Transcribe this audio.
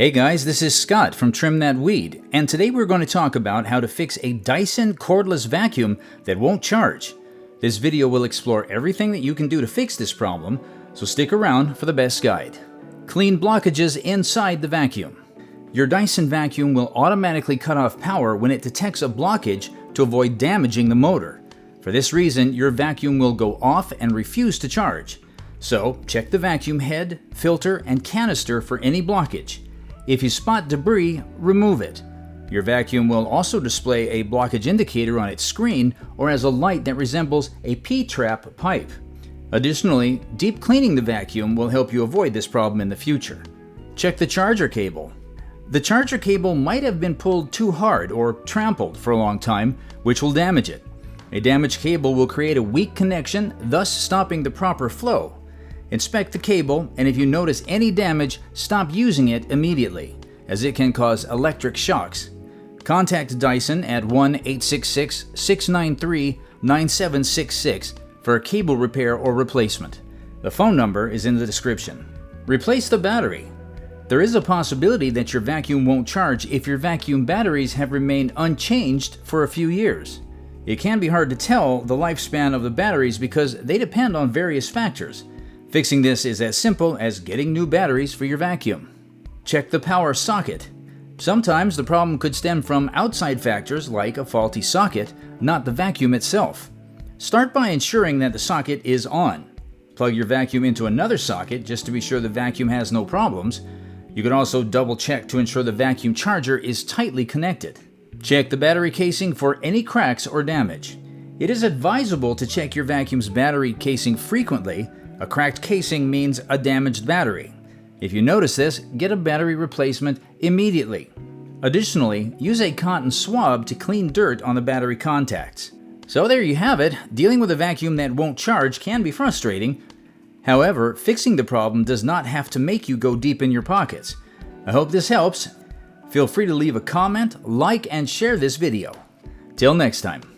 Hey guys, this is Scott from Trim That Weed, and today we're going to talk about how to fix a Dyson cordless vacuum that won't charge. This video will explore everything that you can do to fix this problem, so stick around for the best guide. Clean blockages inside the vacuum. Your Dyson vacuum will automatically cut off power when it detects a blockage to avoid damaging the motor. For this reason, your vacuum will go off and refuse to charge. So, check the vacuum head, filter, and canister for any blockage. If you spot debris, remove it. Your vacuum will also display a blockage indicator on its screen or as a light that resembles a P-trap pipe. Additionally, deep cleaning the vacuum will help you avoid this problem in the future. Check the charger cable. The charger cable might have been pulled too hard or trampled for a long time, which will damage it. A damaged cable will create a weak connection, thus stopping the proper flow. Inspect the cable, and if you notice any damage, stop using it immediately, as it can cause electric shocks. Contact Dyson at 1-866-693-9766 for a cable repair or replacement. The phone number is in the description. Replace the battery. There is a possibility that your vacuum won't charge if your vacuum batteries have remained unchanged for a few years. It can be hard to tell the lifespan of the batteries because they depend on various factors. Fixing this is as simple as getting new batteries for your vacuum. Check the power socket. Sometimes the problem could stem from outside factors like a faulty socket, not the vacuum itself. Start by ensuring that the socket is on. Plug your vacuum into another socket just to be sure the vacuum has no problems. You can also double check to ensure the vacuum charger is tightly connected. Check the battery casing for any cracks or damage. It is advisable to check your vacuum's battery casing frequently. A cracked casing means a damaged battery. If you notice this, get a battery replacement immediately. Additionally, use a cotton swab to clean dirt on the battery contacts. So there you have it. Dealing with a vacuum that won't charge can be frustrating. However, fixing the problem does not have to make you go deep in your pockets. I hope this helps. Feel free to leave a comment, like, and share this video. Till next time.